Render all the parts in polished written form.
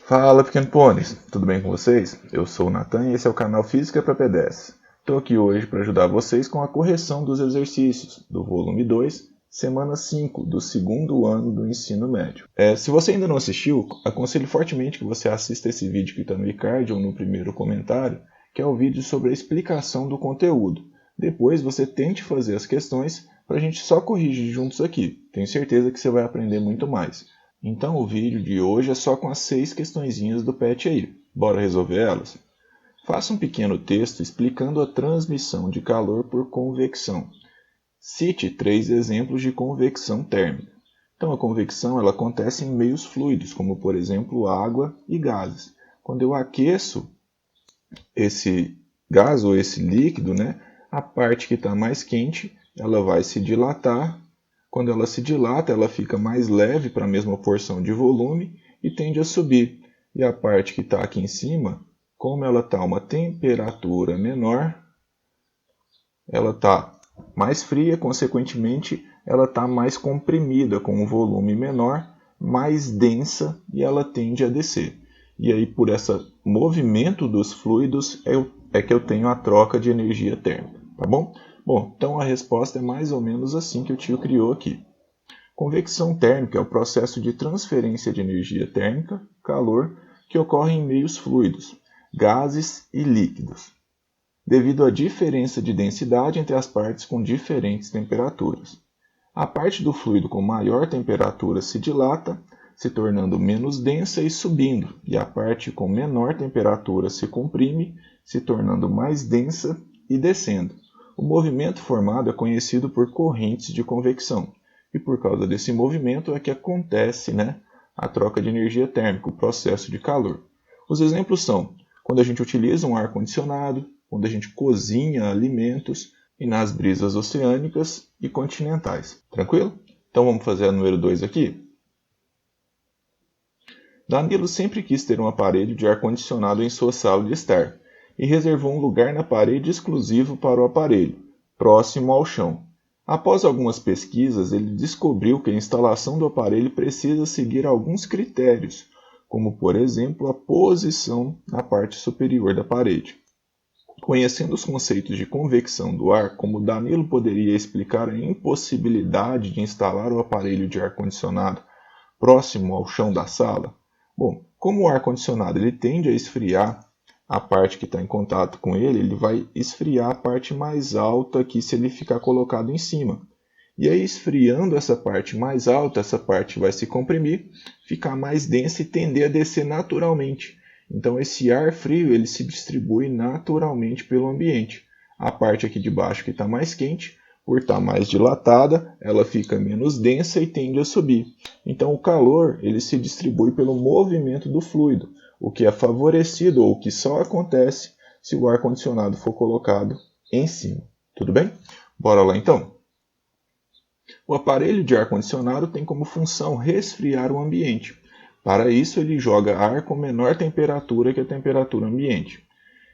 Fala, pequeno pôneis, tudo bem com vocês? Eu sou o Natan e esse é o canal Física para P10. Estou aqui hoje para ajudar vocês com a correção dos exercícios do volume 2, semana 5 do segundo ano do ensino médio. Se você ainda não assistiu, aconselho fortemente que você assista esse vídeo que está no e-card ou no primeiro comentário, que é o vídeo sobre a explicação do conteúdo. Depois você tente fazer as questões para a gente só corrigir juntos aqui. Tenho certeza que você vai aprender muito mais. Então o vídeo de hoje é só com as 6 questõezinhas do PET aí. Bora resolver elas? Faça um pequeno texto explicando a transmissão de calor por convecção. Cite 3 exemplos de convecção térmica. Então a convecção ela acontece em meios fluidos, como por exemplo água e gases. Quando eu aqueço esse gás ou esse líquido, a parte que está mais quente ela vai se dilatar. Quando ela se dilata, ela fica mais leve para a mesma porção de volume e tende a subir. E a parte que está aqui em cima, como ela está a uma temperatura menor, ela está mais fria, consequentemente, ela está mais comprimida, com um volume menor, mais densa e ela tende a descer. E aí, por esse movimento dos fluidos, é que eu tenho a troca de energia térmica, tá bom? Bom, então a resposta é mais ou menos assim que o tio criou aqui. Convecção térmica é o processo de transferência de energia térmica, calor, que ocorre em meios fluidos, gases e líquidos, devido à diferença de densidade entre as partes com diferentes temperaturas. A parte do fluido com maior temperatura se dilata, se tornando menos densa e subindo, e a parte com menor temperatura se comprime, se tornando mais densa e descendo. O movimento formado é conhecido por correntes de convecção, e por causa desse movimento é que acontece a troca de energia térmica, o processo de calor. Os exemplos são quando a gente utiliza um ar-condicionado, quando a gente cozinha alimentos e nas brisas oceânicas e continentais. Tranquilo? Então vamos fazer a número 2 aqui? Danilo sempre quis ter um aparelho de ar-condicionado em sua sala de estar e reservou um lugar na parede exclusivo para o aparelho, próximo ao chão. Após algumas pesquisas, ele descobriu que a instalação do aparelho precisa seguir alguns critérios, como, por exemplo, a posição na parte superior da parede. Conhecendo os conceitos de convecção do ar, como Danilo poderia explicar a impossibilidade de instalar o aparelho de ar-condicionado próximo ao chão da sala? Bom, como o ar-condicionado ele tende a esfriar a parte que está em contato com ele vai esfriar a parte mais alta aqui se ele ficar colocado em cima. E aí, esfriando essa parte mais alta, essa parte vai se comprimir, ficar mais densa e tender a descer naturalmente. Então, esse ar frio ele se distribui naturalmente pelo ambiente. A parte aqui de baixo que está mais quente, por estar mais dilatada, ela fica menos densa e tende a subir. Então, o calor ele se distribui pelo movimento do fluido, o que é favorecido ou o que só acontece se o ar-condicionado for colocado em cima. Tudo bem? Bora lá então. O aparelho de ar-condicionado tem como função resfriar o ambiente. Para isso, ele joga ar com menor temperatura que a temperatura ambiente.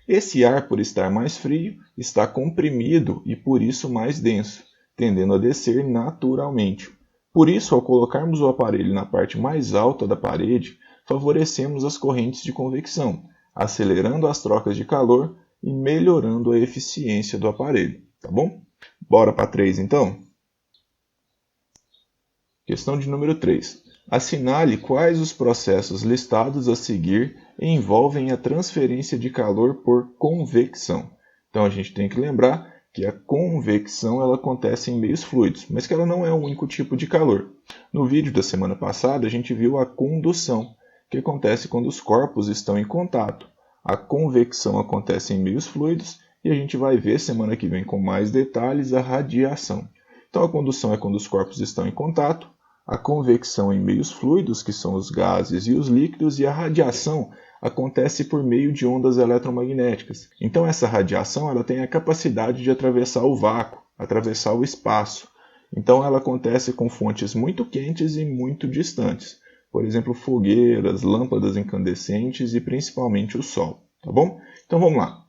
Esse ar, por estar mais frio, está comprimido e por isso mais denso, tendendo a descer naturalmente. Por isso, ao colocarmos o aparelho na parte mais alta da parede, favorecemos as correntes de convecção, acelerando as trocas de calor e melhorando a eficiência do aparelho. Tá bom? Bora para 3 então? Questão de número 3. Assinale quais os processos listados a seguir envolvem a transferência de calor por convecção. Então a gente tem que lembrar que a convecção ela acontece em meios fluidos, mas que ela não é o único tipo de calor. No vídeo da semana passada a gente viu a condução, que acontece quando os corpos estão em contato. A convecção acontece em meios fluidos e a gente vai ver semana que vem com mais detalhes a radiação. Então a condução é quando os corpos estão em contato, a convecção em meios fluidos, que são os gases e os líquidos, e a radiação acontece por meio de ondas eletromagnéticas. Então essa radiação ela tem a capacidade de atravessar o vácuo, atravessar o espaço. Então ela acontece com fontes muito quentes e muito distantes. Por exemplo, fogueiras, lâmpadas incandescentes e principalmente o sol. Tá bom? Então vamos lá.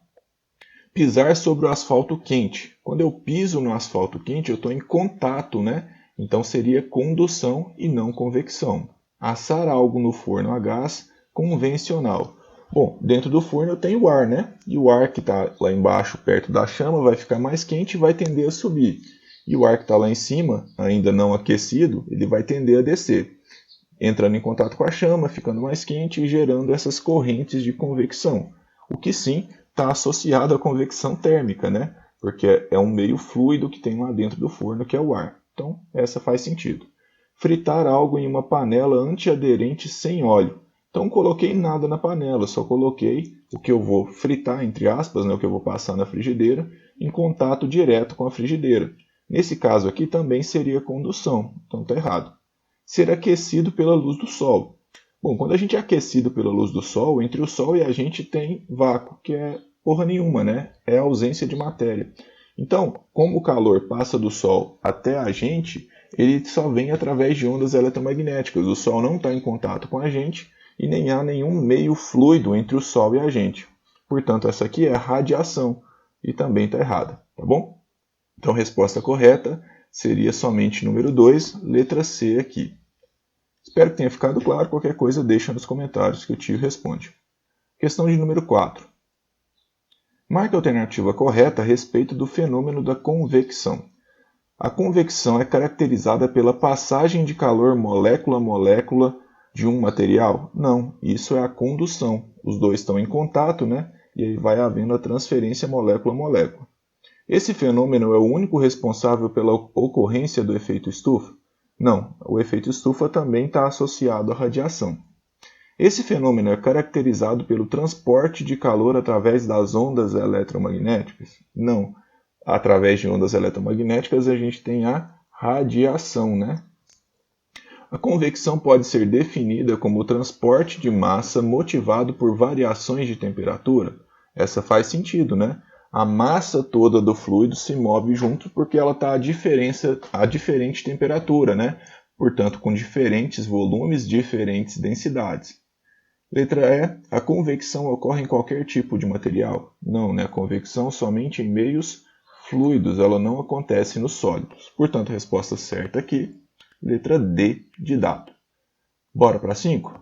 Pisar sobre o asfalto quente. Quando eu piso no asfalto quente, eu estou em contato, Então seria condução e não convecção. Assar algo no forno a gás convencional? Bom, dentro do forno eu tenho o ar, né? E o ar que está lá embaixo, perto da chama, vai ficar mais quente e vai tender a subir. E o ar que está lá em cima, ainda não aquecido, ele vai tender a descer, entrando em contato com a chama, ficando mais quente e gerando essas correntes de convecção. O que sim está associado à convecção térmica, né? Porque é um meio fluido que tem lá dentro do forno, que é o ar. Então, essa faz sentido. Fritar algo em uma panela antiaderente sem óleo. Então, coloquei nada na panela, só coloquei o que eu vou fritar, entre aspas, né, o que eu vou passar na frigideira, em contato direto com a frigideira. Nesse caso aqui também seria condução, então está errado. Ser aquecido pela luz do sol. Bom, quando a gente é aquecido pela luz do sol, entre o sol e a gente tem vácuo, que é porra nenhuma, né? É a ausência de matéria. Então, como o calor passa do sol até a gente, ele só vem através de ondas eletromagnéticas. O sol não está em contato com a gente e nem há nenhum meio fluido entre o sol e a gente. Portanto, essa aqui é a radiação e também está errada, tá bom? Então, a resposta correta seria somente número 2, letra C aqui. Espero que tenha ficado claro. Qualquer coisa deixa nos comentários que o tio responde. Questão de número 4. Marque a alternativa correta a respeito do fenômeno da convecção. A convecção é caracterizada pela passagem de calor molécula a molécula de um material? Não, isso é a condução. Os dois estão em contato, né? E aí vai havendo a transferência molécula a molécula. Esse fenômeno é o único responsável pela ocorrência do efeito estufa? Não, o efeito estufa também está associado à radiação. Esse fenômeno é caracterizado pelo transporte de calor através das ondas eletromagnéticas? Não. Através de ondas eletromagnéticas a gente tem a radiação, né? A convecção pode ser definida como o transporte de massa motivado por variações de temperatura? Essa faz sentido, né? A massa toda do fluido se move junto porque ela está a diferente temperatura, né? Portanto, com diferentes volumes, diferentes densidades. Letra E. A convecção ocorre em qualquer tipo de material? Não, né? A convecção somente em meios fluidos, ela não acontece nos sólidos. Portanto, a resposta certa aqui, letra D de dado. Bora para 5?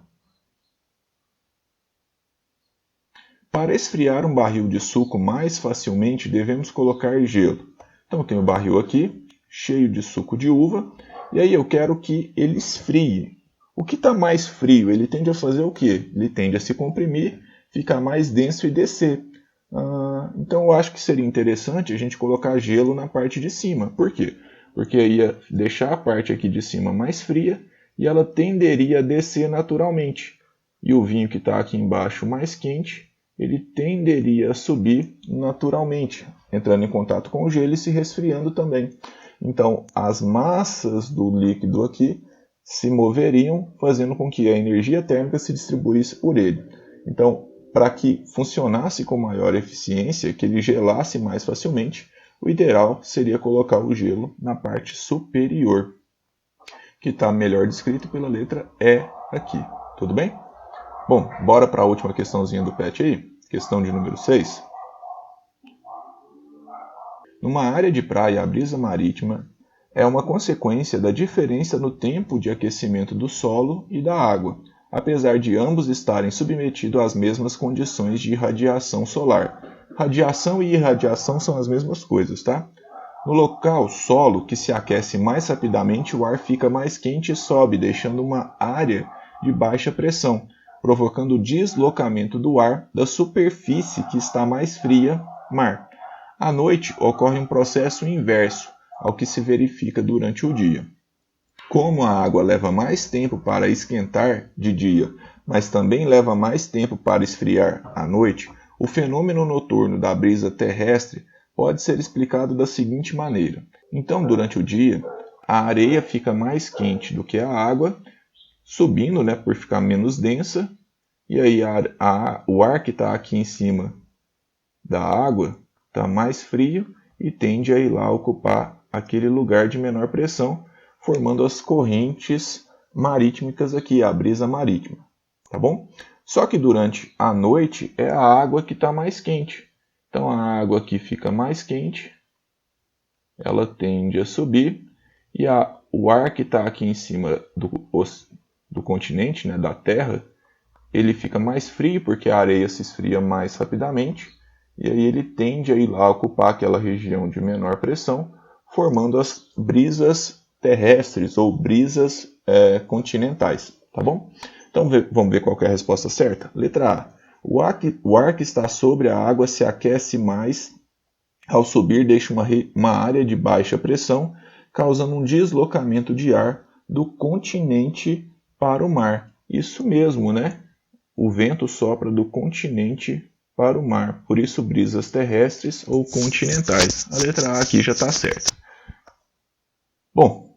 Para esfriar um barril de suco mais facilmente, devemos colocar gelo. Então, eu tenho o barril aqui, cheio de suco de uva, e aí eu quero que ele esfrie. O que está mais frio, ele tende a fazer o quê? Ele tende a se comprimir, ficar mais denso e descer. Então, eu acho que seria interessante a gente colocar gelo na parte de cima. Por quê? Porque ia deixar a parte aqui de cima mais fria e ela tenderia a descer naturalmente. E o vinho que está aqui embaixo mais quente, ele tenderia a subir naturalmente, entrando em contato com o gelo e se resfriando também. Então, as massas do líquido aqui se moveriam, fazendo com que a energia térmica se distribuísse por ele. Então, para que funcionasse com maior eficiência, que ele gelasse mais facilmente, o ideal seria colocar o gelo na parte superior, que está melhor descrito pela letra E aqui. Tudo bem? Bom, bora para a última questãozinha do PET aí, questão de número 6. Numa área de praia, a brisa marítima é uma consequência da diferença no tempo de aquecimento do solo e da água, apesar de ambos estarem submetidos às mesmas condições de irradiação solar. Radiação e irradiação são as mesmas coisas, tá? No local solo que se aquece mais rapidamente, o ar fica mais quente e sobe, deixando uma área de baixa pressão, provocando o deslocamento do ar da superfície que está mais fria, mar. À noite, ocorre um processo inverso ao que se verifica durante o dia. Como a água leva mais tempo para esquentar de dia, mas também leva mais tempo para esfriar à noite, o fenômeno noturno da brisa terrestre pode ser explicado da seguinte maneira. Então, durante o dia, a areia fica mais quente do que a água, subindo, né, por ficar menos densa, e aí o ar que está aqui em cima da água está mais frio e tende a ir lá ocupar aquele lugar de menor pressão, formando as correntes marítmicas aqui, a brisa marítima, tá bom? Só que durante a noite é a água que está mais quente. Então a água aqui fica mais quente, ela tende a subir e o ar que está aqui em cima do continente, né, da Terra, ele fica mais frio porque a areia se esfria mais rapidamente e aí ele tende a ir lá ocupar aquela região de menor pressão, formando as brisas terrestres ou brisas continentais, tá bom? Então vamos ver qual que é a resposta certa. Letra A. O ar que está sobre a água se aquece mais, ao subir deixa uma área de baixa pressão, causando um deslocamento de ar do continente para o mar. Isso mesmo, né? O vento sopra do continente para o mar, por isso brisas terrestres ou continentais. A letra A aqui já está certa. Bom,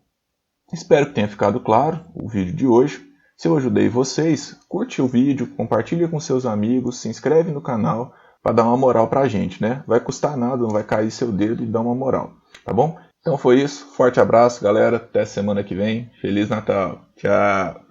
espero que tenha ficado claro o vídeo de hoje. Se eu ajudei vocês, curte o vídeo, compartilha com seus amigos, se inscreve no canal para dar uma moral para a gente, né? Vai custar nada, não vai cair seu dedo e dar uma moral, tá bom? Então foi isso, forte abraço galera, até semana que vem, Feliz Natal, tchau!